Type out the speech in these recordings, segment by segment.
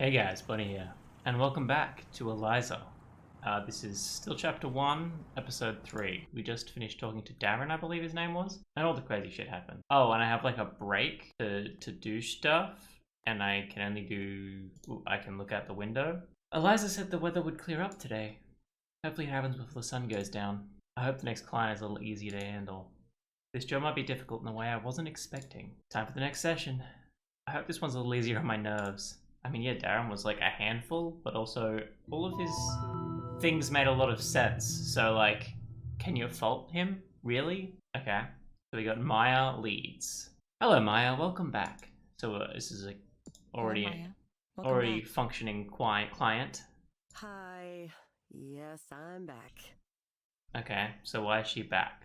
Hey guys, Bunny here, and welcome back to Eliza. This is still Chapter 1, Episode 3. We just finished talking to Darren, I believe his name was, and all the crazy shit happened. Oh, and I have like a break to do stuff, and I can only do... I can look out the window. Eliza said the weather would clear up today. Hopefully it happens before the sun goes down. I hope the next client is a little easier to handle. This job might be difficult in a way I wasn't expecting. Time for the next session. I hope this one's a little easier on my nerves. I mean, yeah, Darren was like a handful, but also all of his things made a lot of sense. So, like, can you fault him? Really? Okay. So we got Maya leads. Hello, Maya. Welcome back. So this is like already functioning client. Hi. Yes, I'm back. Okay. So why is she back?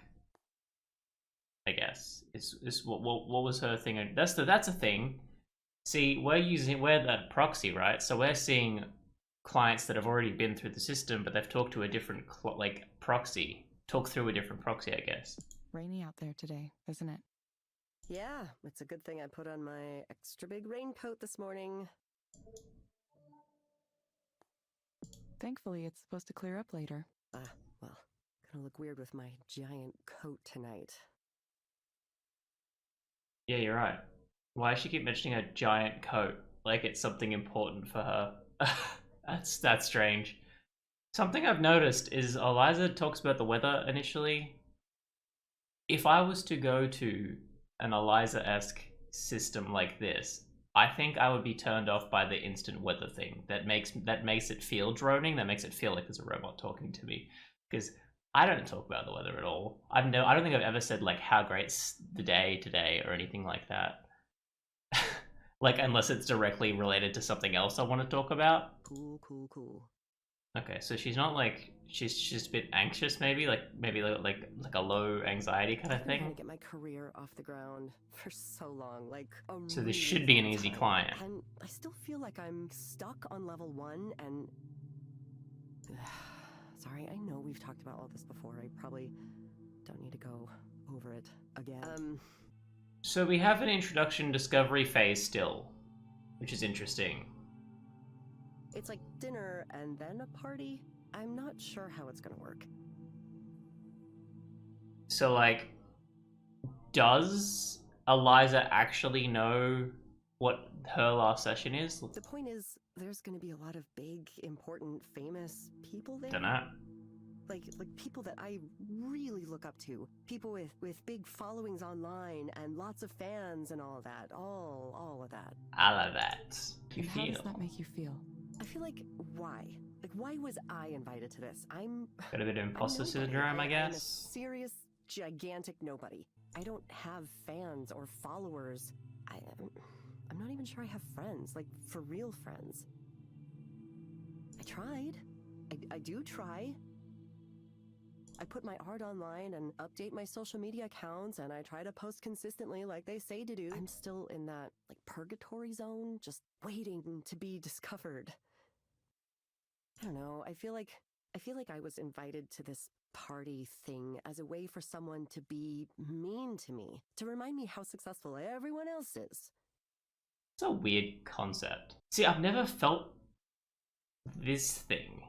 I guess what was her thing? That's a thing. See, we're the proxy, right? So we're seeing clients that have already been through the system, but they've talked to a different proxy. Talk through a different proxy, I guess. Rainy out there today, isn't it? Yeah, it's a good thing I put on my extra big raincoat this morning. Thankfully, it's supposed to clear up later. Well, gonna look weird with my giant coat tonight. Yeah, you're right. Why does she keep mentioning a giant coat? Like it's something important for her. That's strange. Something I've noticed is Eliza talks about the weather initially. If I was to go to an Eliza-esque system like this, I think I would be turned off by the instant weather thing. That makes it feel droning. That makes it feel like there's a robot talking to me. Because I don't talk about the weather at all. I don't think I've ever said like how great's the day today or anything like that. Like, unless it's directly related to something else I want to talk about. Cool. Okay, so she's not like she's just a bit anxious, maybe like a low anxiety kind of I've been trying thing. to get my career off the ground for so long, like So this should be an easy client. And I still feel like I'm stuck on level 1 and sorry, I know we've talked about all this before. I probably don't need to go over it again. So we have an introduction discovery phase still, which is interesting. It's like dinner and then a party. I'm not sure how it's gonna work. So like, does Eliza actually know what her last session is? The point is, there's gonna be a lot of big, important, famous people there. Dunno. Like people that I really look up to. People with big followings online and lots of fans and all that. All of that. All of that. And how does that make you feel? I feel like, why? Like, why was I invited to this? Got a bit of imposter syndrome, I guess. I'm a serious, gigantic nobody. I don't have fans or followers. I'm not even sure I have friends, like, for real friends. I tried. I do try. I put my art online and update my social media accounts, and I try to post consistently like they say to do. I'm still in that, like, purgatory zone, just waiting to be discovered. I don't know, I feel like I was invited to this party thing as a way for someone to be mean to me, to remind me how successful everyone else is. It's a weird concept. See, I've never felt this thing.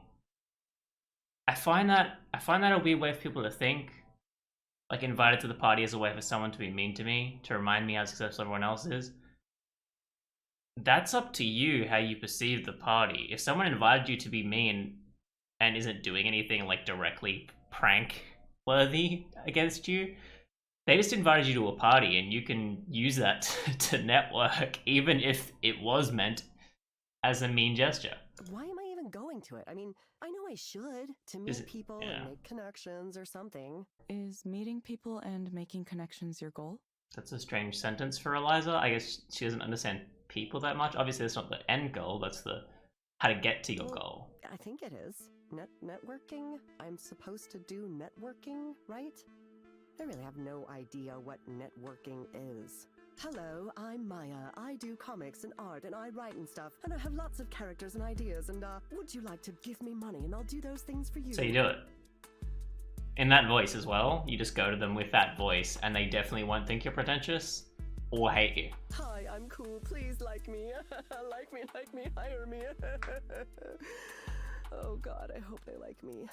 I find that a weird way for people to think. Like, invited to the party as a way for someone to be mean to me, to remind me how successful everyone else is. That's up to you how you perceive the party. If someone invited you to be mean and isn't doing anything like directly prank worthy against you, they just invited you to a party and you can use that to network, even if it was meant as a mean gesture. Why am I even going to it? I mean, I know I should, to meet people and make connections or something. Is meeting people and making connections your goal? That's a strange sentence for Eliza. I guess she doesn't understand people that much. Obviously, that's not the end goal. That's the how to get to your goal. I think it is. Networking? I'm supposed to do networking, right? I really have no idea what networking is. Hello, I'm Maya. I do comics and art and I write and stuff, and I have lots of characters and ideas, and would you like to give me money and I'll do those things for you? So you do it. In that voice as well. You just go to them with that voice and they definitely won't think you're pretentious. or hate you. Hi, I'm cool. Please like me. like me, hire me. Oh God, I hope they like me.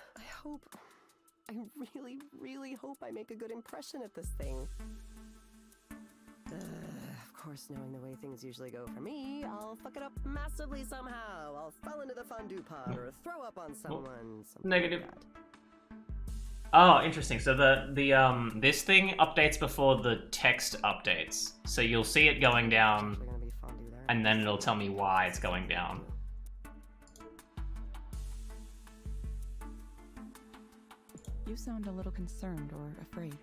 I really, really hope I make a good impression at this thing. Of course, knowing the way things usually go for me, I'll fuck it up massively somehow. I'll fall into the fondue pot or throw up on someone. Negative. Like that. Oh, interesting. So the this thing updates before the text updates. So you'll see it going down, There's gonna be fondue there. and then it'll tell me why it's going down. You sound a little concerned or afraid.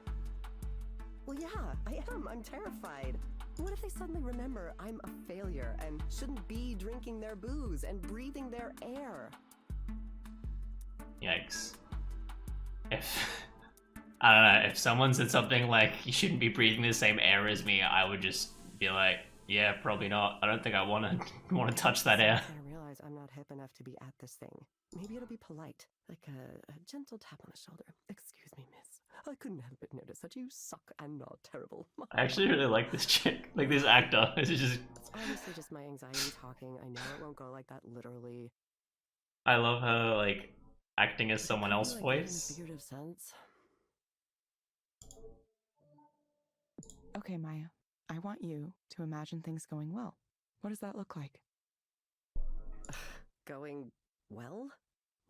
Well, yeah, I am. I'm terrified. What if they suddenly remember I'm a failure and shouldn't be drinking their booze and breathing their air? Yikes. If I don't know, if someone said something like you shouldn't be breathing the same air as me, I would just be like, yeah, probably not. I don't think I want to touch that air. I realize I'm not hip enough to be at this thing. Maybe it'll be polite, like a gentle tap on the shoulder. Excuse me, miss. I couldn't help but notice that you suck and are terrible. I actually really like this chick, like this actor. This is just. It's honestly just my anxiety talking. I know it won't go like that literally. I love her like acting as someone else's Like that in a voice. figurative sense. Okay, Maya. I want you to imagine things going well. What does that look like? Going well?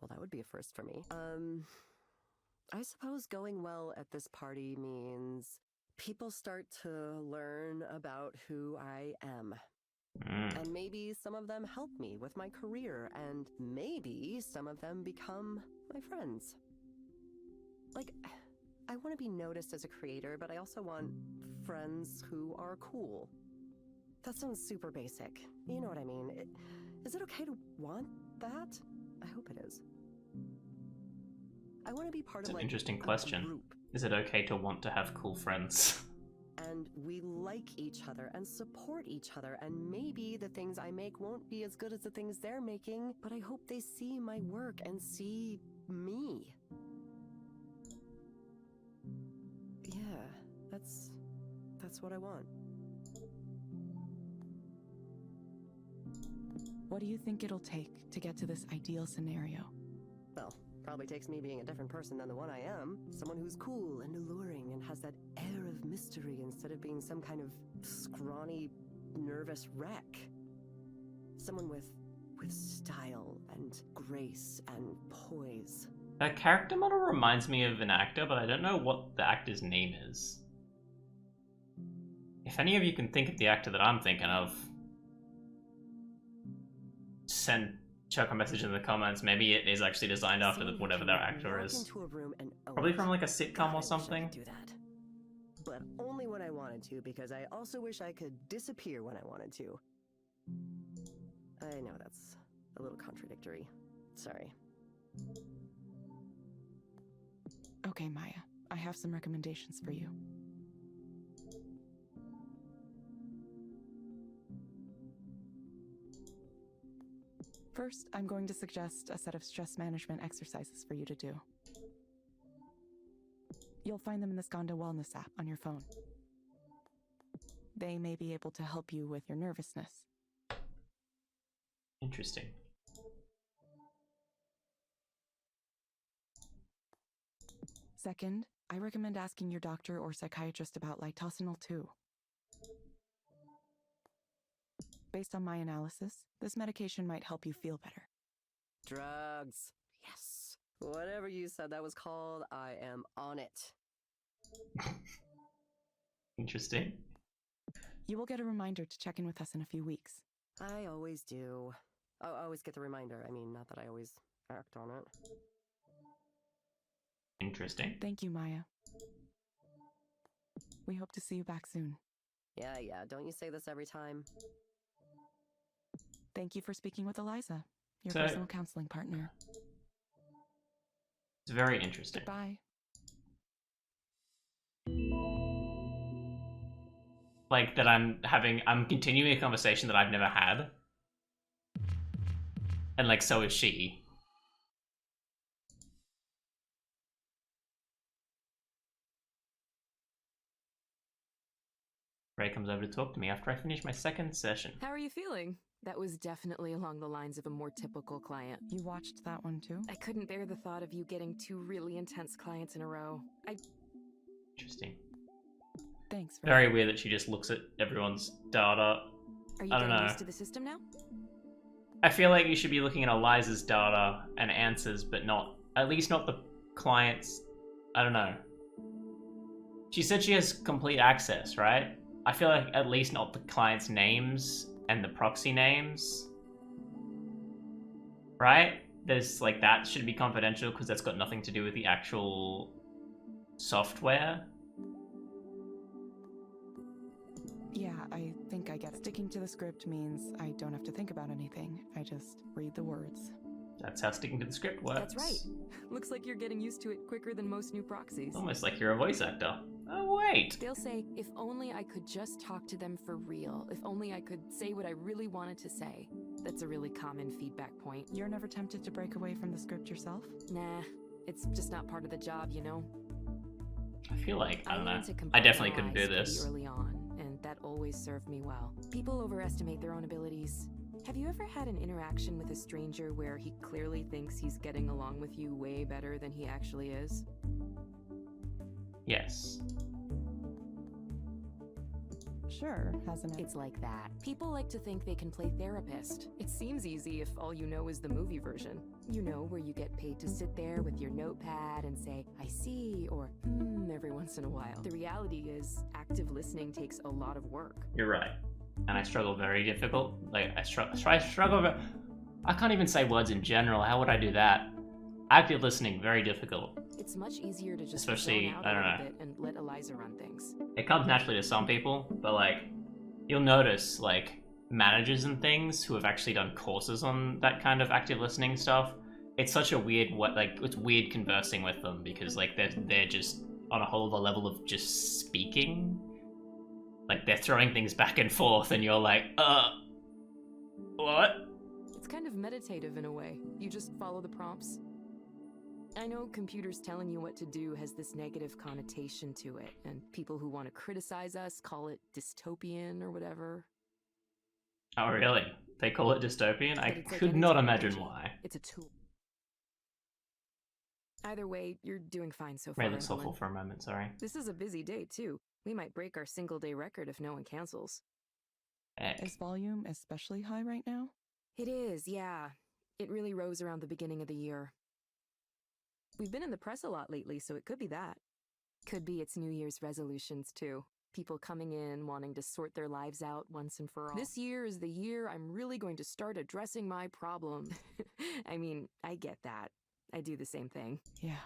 Well, that would be a first for me. I suppose going well at this party means people start to learn about who I am. And maybe some of them help me with my career, and maybe some of them become my friends. Like, I want to be noticed as a creator, but I also want friends who are cool. That sounds super basic. You know what I mean? Is it okay to want that? I hope it is. I want to be part It's of an like interesting a question. group. Is it okay to want to have cool friends? And we like each other and support each other, and maybe the things I make won't be as good as the things they're making, but I hope they see my work and see me. Yeah, that's what I want. What do you think it'll take to get to this ideal scenario? Well, probably takes me being a different person than the one I am. Someone who's cool and alluring and has that air of mystery instead of being some kind of scrawny, nervous wreck. Someone with style and grace and poise. That character model reminds me of an actor, but I don't know what the actor's name is. If any of you can think of the actor that I'm thinking of, send Chuck a message in the comments. Maybe it is actually designed after whatever their actor Walk is. into a room and own Probably it. from like a sitcom God, I or wish I could something. do that. But only when I wanted to, because I also wish I could disappear when I wanted to. I know that's a little contradictory. Sorry. Okay, Maya. I have some recommendations for you. First, I'm going to suggest a set of stress management exercises for you to do. You'll find them in the Skanda Wellness app on your phone. They may be able to help you with your nervousness. Interesting. Second, I recommend asking your doctor or psychiatrist about litosanol too. Based on my analysis, this medication might help you feel better. Drugs. Yes. Whatever you said that was called, I am on it. Interesting. You will get a reminder to check in with us in a few weeks. I always do. I always get the reminder. I mean, not that I always act on it. Interesting. Thank you, Maya. We hope to see you back soon. Yeah, don't you say this every time? Thank you for speaking with Eliza, your So- personal counseling partner. It's very interesting. Goodbye. Like that I'm continuing a conversation that I've never had. And like so is she. Ray comes over to talk to me after I finish my second session. How are you feeling? That was definitely along the lines of a more typical client. You watched that one too? I couldn't bear the thought of you getting 2 really intense clients in a row. Interesting. Thanks. Very weird that she just looks at everyone's data. Are you I don't getting know. used to the system now? I feel like you should be looking at Eliza's data and answers, but not, at least not the client's. I don't know. She said she has complete access, right? I feel like at least not the client's names and the proxy names. Right? There's like, that should be confidential because that's got nothing to do with the actual software. Yeah, I think I get it. Sticking to the script means I don't have to think about anything. I just read the words. That's how sticking to the script works. That's right. Looks like you're getting used to it quicker than most new proxies. Almost like you're a voice actor. Oh, wait. They'll say, if only I could just talk to them for real. If only I could say what I really wanted to say. That's a really common feedback point. You're never tempted to break away from the script yourself? Nah, it's just not part of the job, you know? I feel like, I don't know. learned to I definitely couldn't do compartmentalize pretty this. early on, and that always served me well. People overestimate their own abilities. Have you ever had an interaction with a stranger where he clearly thinks he's getting along with you way better than he actually is? Yes. Sure, hasn't it? It's like that. People like to think they can play therapist. It seems easy if all you know is the movie version. You know, where you get paid to sit there with your notepad and say, I see, or every once in a while. The reality is, active listening takes a lot of work. You're right. And I struggle very difficult. Like, I struggle. I can't even say words in general. How would I do that? Active listening, very difficult. It's much easier to just Especially, zone out I don't a little know. bit and let Eliza run things. It comes naturally to some people, but like, you'll notice like managers and things who have actually done courses on that kind of active listening stuff. It's such a weird, it's weird conversing with them because like they're just on a whole other level of just speaking. Like they're throwing things back and forth, and you're like, what? It's kind of meditative in a way. You just follow the prompts. I know computers telling you what to do has this negative connotation to it, and people who want to criticize us call it dystopian or whatever. Oh, really? They call it dystopian? But I it's like could any not imagine technology. why. It's a tool. Either way, you're doing fine so far. Ray looks Evelyn. awful for a moment, sorry. This is a busy day, too. We might break our single-day record if no one cancels. Heck. Is volume especially high right now? It is, yeah. It really rose around the beginning of the year. We've been in the press a lot lately, so it could be that. Could be it's New Year's resolutions, too. People coming in, wanting to sort their lives out once and for all. This year is the year I'm really going to start addressing my problem. I mean, I get that. I do the same thing. Yeah,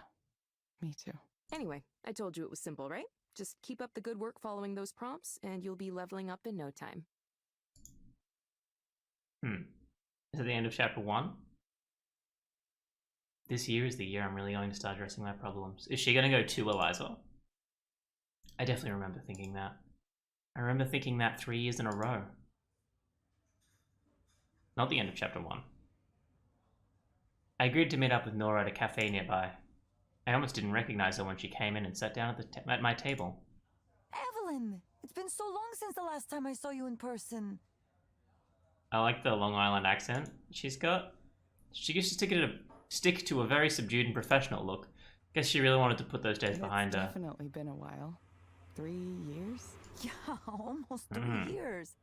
me too. Anyway, I told you it was simple, right? Just keep up the good work following those prompts, and you'll be leveling up in no time. Is it the end of chapter 1? This year is the year I'm really going to start addressing my problems. Is she going to go to Eliza? I definitely remember thinking that. I remember thinking that 3 years in a row. Not the end of chapter 1. I agreed to meet up with Nora at a cafe nearby. I almost didn't recognize her when she came in and sat down at my table. Evelyn! It's been so long since the last time I saw you in person. I like the Long Island accent she's got. She used to stick to a very subdued and professional look. Guess she really wanted to put those days behind her. It's definitely been a while. 3 years? Yeah, almost 3 years.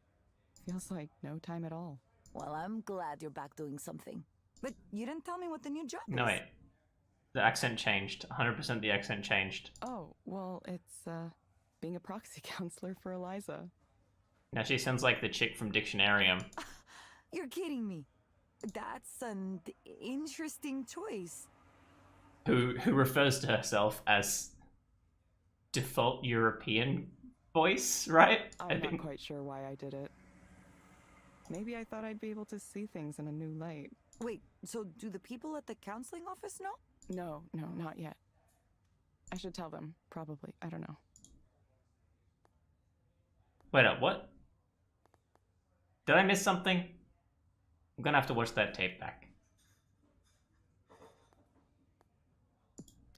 Feels like no time at all. Well, I'm glad you're back doing something. But you didn't tell me what the new job is. No, wait. The accent changed. 100% the accent changed. Oh, well, it's, being a proxy counselor for Eliza. Now she sounds like the chick from Dictionarium. You're kidding me. That's an interesting choice. Who refers to herself as default European voice, right? I'm not quite sure why I did it. Maybe I thought I'd be able to see things in a new light. Wait, so do the people at the counseling office know? No, not yet. I should tell them, probably. I don't know. Wait up, what? Did I miss something? I'm gonna have to watch that tape back.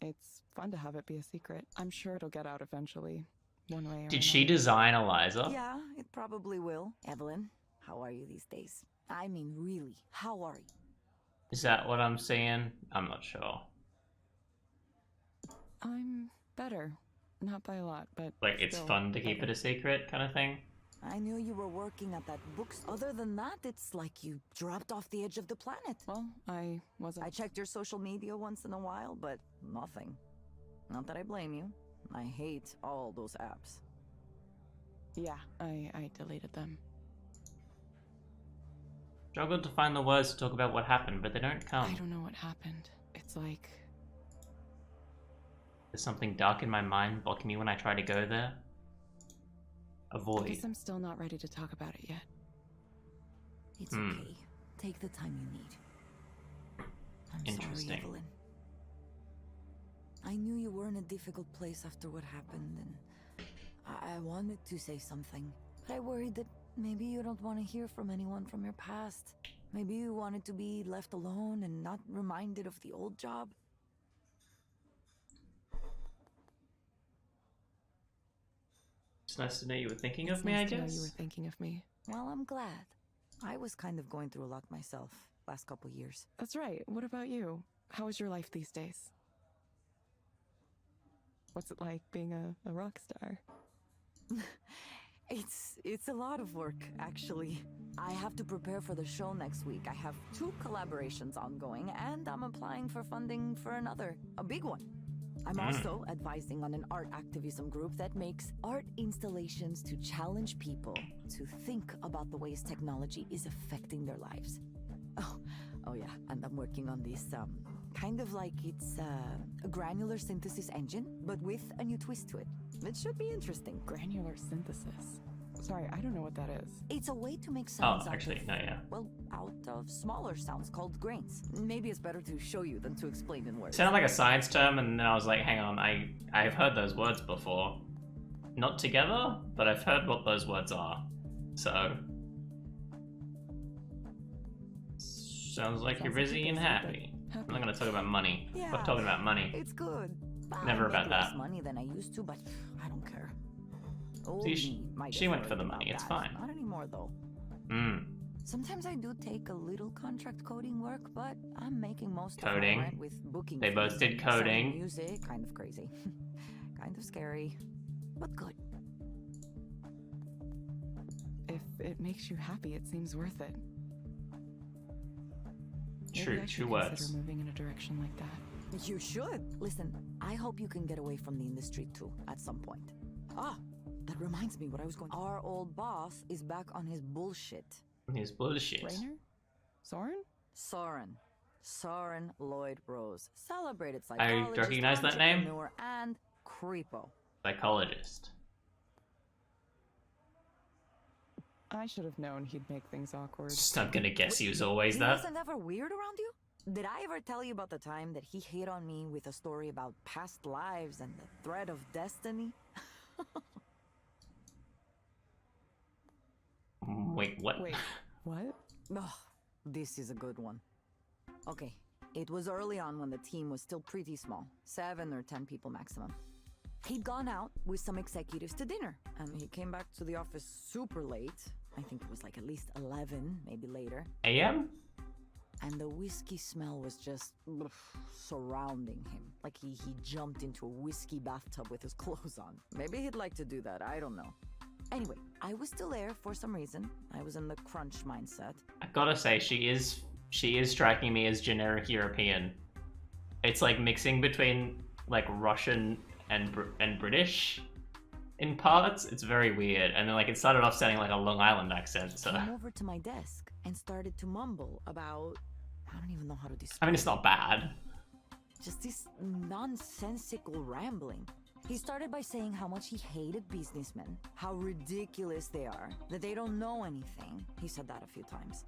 It's fun to have it be a secret. I'm sure it'll get out eventually. one way or Did she another. design Eliza? Yeah, it probably will. Evelyn, how are you these days? I mean, really, how are you? Is that what I'm seeing? I'm not sure. I'm better. Not by a lot, but Like, it's still fun to keep it better. a secret kind of thing? I knew you were working at that bookstore. Other than that, it's like you dropped off the edge of the planet. Well, I wasn't. I checked your social media once in a while, but nothing. Not that I blame you. I hate all those apps. Yeah, I deleted them. Struggled to find the words to talk about what happened, but they don't come. I don't know what happened. It's like There's something dark in my mind blocking me when I try to go there. I Avoid. guess I'm still not ready to talk about it yet. It's okay. Take the time you need. I'm Interesting. sorry, Evelyn. I knew you were in a difficult place after what happened, and I wanted to say something. But I worried that maybe you don't want to hear from anyone from your past. Maybe you wanted to be left alone and not reminded of the old job. It's nice to know you were thinking It's of me, nice I to know guess. you were thinking of me. Well, I'm glad. I was kind of going through a lot myself last couple years. That's right. What about you? How is your life these days? What's it like being a rock star? It's a lot of work, actually. I have to prepare for the show next week. I have 2 collaborations ongoing, and I'm applying for funding for another, a big one. I'm also advising on an art activism group that makes art installations to challenge people to think about the ways technology is affecting their lives. Oh yeah, and I'm working on this, kind of like it's a granular synthesis engine, but with a new twist to it. It should be interesting. Granular synthesis. Sorry, I don't know what that is. It's a way to make Oh, sounds actually, no, yeah. out of smaller sounds called grains. Maybe it's better to show you than to explain in words. Sounded like a science term, and then I was like, hang on, I've heard those words before. Not together, but I've heard what those words are. So... Sounds like you're Sounds like busy you're and busy, happy. but I'm not gonna talk about money. Yeah. Fuck talking about money. It's good. Never I about make less that. money than I used to, but I don't care. See, she went for the money, it's fine. Not anymore, though. Sometimes I do take a little contract coding work, but I'm making most Coding. of my rent with booking. They both fees did and selling coding. Music, kind of crazy, kind of scary, but good. If it makes you happy, it seems worth it. True, Maybe I should true words. consider moving in a direction like that. You should. Listen, I hope you can get away from the industry too, at some point. Ah, that reminds me what I was going. Our old boss is back on his bullshit. His bullshit. Rainer? Soren? Soren Lloyd Rose, celebrated I psychologist, recognize that name. entrepreneur, and creepo. Psychologist. I should have known he'd make things awkward. Just not gonna guess he was always He that. wasn't ever weird around you? Did I ever tell you about the time that he hit on me with a story about past lives and the thread of destiny? Wait, what? Wait, what? Ugh, this is a good one. Okay, it was early on when the team was still pretty small, 7 or 10 people maximum. He'd gone out with some executives to dinner, and he came back to the office super late. I think it was like at least 11, maybe later. AM? And the whiskey smell was just surrounding him. Like he jumped into a whiskey bathtub with his clothes on. Maybe he'd like to do that, I don't know. Anyway, I was still there for some reason. I was in the crunch mindset. I gotta say, she is striking me as generic European. It's like mixing between like Russian and British in parts. It's very weird, and then like it started off sounding like a Long Island accent. So Came over to my desk and started to mumble about, I don't even know how to describe. I mean, it's not bad. Just this nonsensical rambling. He started by saying how much he hated businessmen, how ridiculous they are, that they don't know anything. He said that a few times.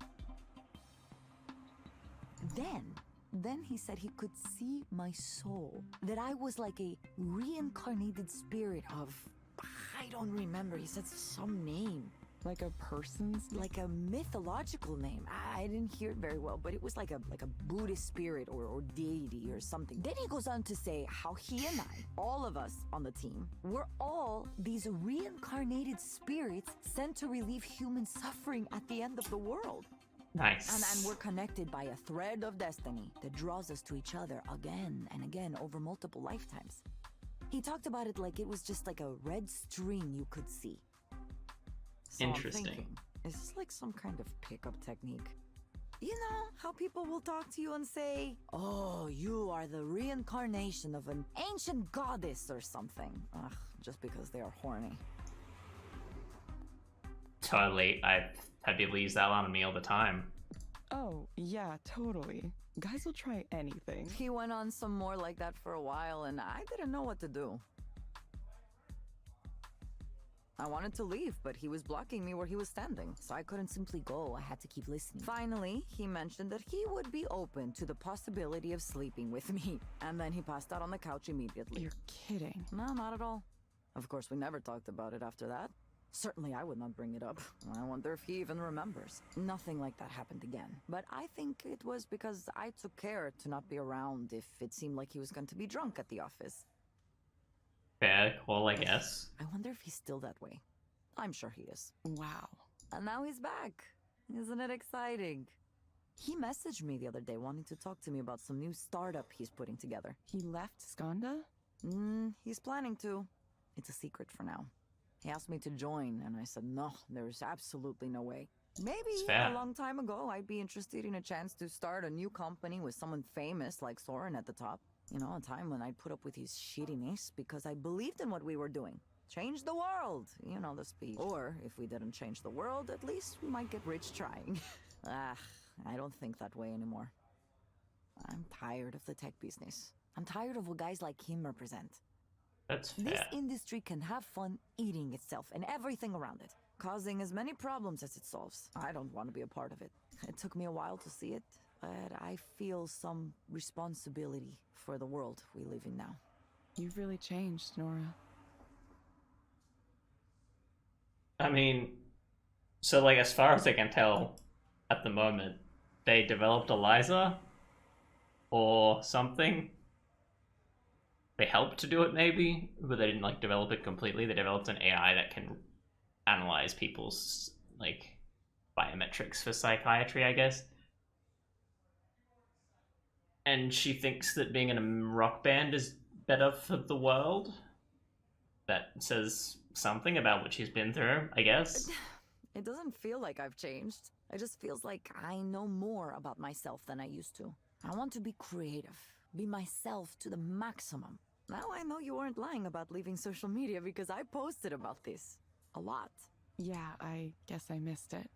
Then he said he could see my soul, that I was like a reincarnated spirit of, I don't remember, he said some name. Like a person's name? Like a mythological name. I didn't hear it very well, but it was like a Buddhist spirit or deity or something. Then he goes on to say how he and I, all of us on the team, we're all these reincarnated spirits sent to relieve human suffering at the end of the world. Nice. And we're connected by a thread of destiny that draws us to each other again and again over multiple lifetimes. He talked about it like it was just like a red string you could see. So Interesting. I'm thinking, is this like some kind of pickup technique? You know how people will talk to you and say, oh, you are the reincarnation of an ancient goddess or something. Ugh, just because they are horny. Totally. I've had people use that on me all the time. Oh, yeah, totally. Guys will try anything. He went on some more like that for a while, and I didn't know what to do. I wanted to leave, but he was blocking me where he was standing, so I couldn't simply go. I had to keep listening. Finally, he mentioned that he would be open to the possibility of sleeping with me, and then he passed out on the couch immediately. You're kidding. No, not at all. Of course, we never talked about it after that. Certainly, I would not bring it up. I wonder if he even remembers. Nothing like that happened again. But I think it was because I took care to not be around if it seemed like he was going to be drunk at the office. Fair call, I guess. I wonder if he's still that way. I'm sure he is. Wow. And now he's back. Isn't it exciting? He messaged me the other day wanting to talk to me about some new startup he's putting together. He left Skanda? He's planning to. It's a secret for now. He asked me to join, and I said, no, there's absolutely no way. Maybe a long time ago, I'd be interested in a chance to start a new company with someone famous like Soren at the top. You know, a time when I'd put up with his shittiness because I believed in what we were doing. Change the world, you know the speech. Or, if we didn't change the world, at least we might get rich trying. I don't think that way anymore. I'm tired of the tech business. I'm tired of what guys like him represent. That's fair. This industry can have fun eating itself and everything around it, causing as many problems as it solves. I don't want to be a part of it. It took me a while to see it, but I feel some responsibility for the world we live in now. You've really changed, Nora. I mean, so like as far as I can tell at the moment, they developed Eliza or something. They helped to do it maybe, but they didn't like develop it completely. They developed an AI that can analyze people's like biometrics for psychiatry, I guess. And she thinks that being in a rock band is better for the world. That says something about what she's been through, I guess. It doesn't feel like I've changed. It just feels like I know more about myself than I used to. I want to be creative, be myself to the maximum. Now I know you weren't lying about leaving social media because I posted about this. A lot. Yeah, I guess I missed it.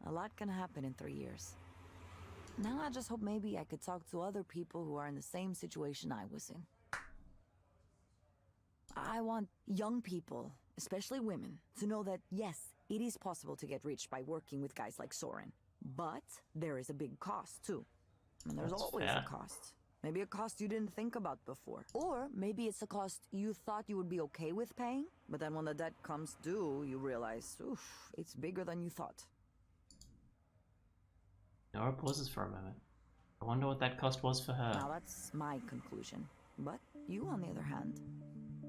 A lot can happen in 3 years. Now I just hope maybe I could talk to other people who are in the same situation I was in. I want young people, especially women, to know that yes, it is possible to get rich by working with guys like Soren. But there is a big cost too. And there's That's always fair. a cost. Maybe a cost you didn't think about before. Or maybe it's a cost you thought you would be okay with paying, but then when the debt comes due, you realize, oof, it's bigger than you thought. Nora pauses for a moment. I wonder what that cost was for her. Now that's my conclusion. But you, on the other hand,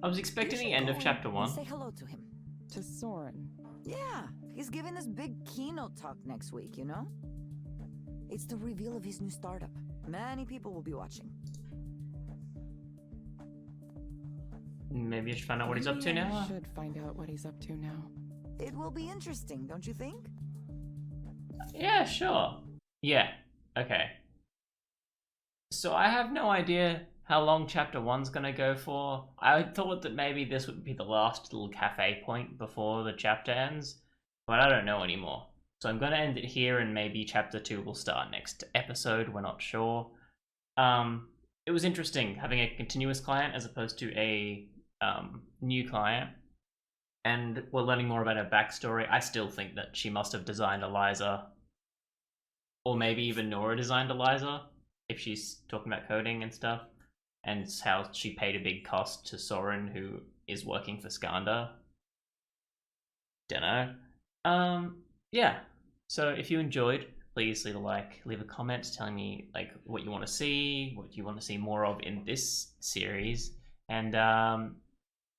I was expecting you the should end go of chapter and 1. say hello to him. To Soren. Yeah, he's giving this big keynote talk next week, you know? It's the reveal of his new startup. Many people will be watching. Maybe I should find out what he's up to Maybe I now. should find out what he's up to now. It will be interesting, don't you think? Yeah, sure. Yeah, okay. So I have no idea how long chapter 1's gonna go for. I thought that maybe this would be the last little cafe point before the chapter ends, but I don't know anymore. So I'm gonna end it here, and maybe chapter 2 will start next episode, we're not sure. It was interesting having a continuous client as opposed to a new client, and we're learning more about her backstory. I still think that she must have designed Eliza, or maybe even Nora designed Eliza, if she's talking about coding and stuff, and how she paid a big cost to Soren, who is working for Skanda. Dunno. Yeah. So if you enjoyed, please leave a like, leave a comment telling me like what you want to see, what you want to see more of in this series, and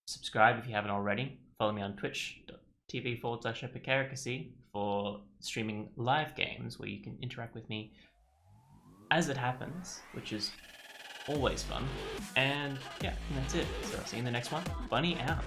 subscribe if you haven't already. Follow me on twitch.tv/epicaricacy for streaming live games where you can interact with me as it happens, which is always fun. And yeah, I think that's it. So I'll see you in the next one. Bunny out.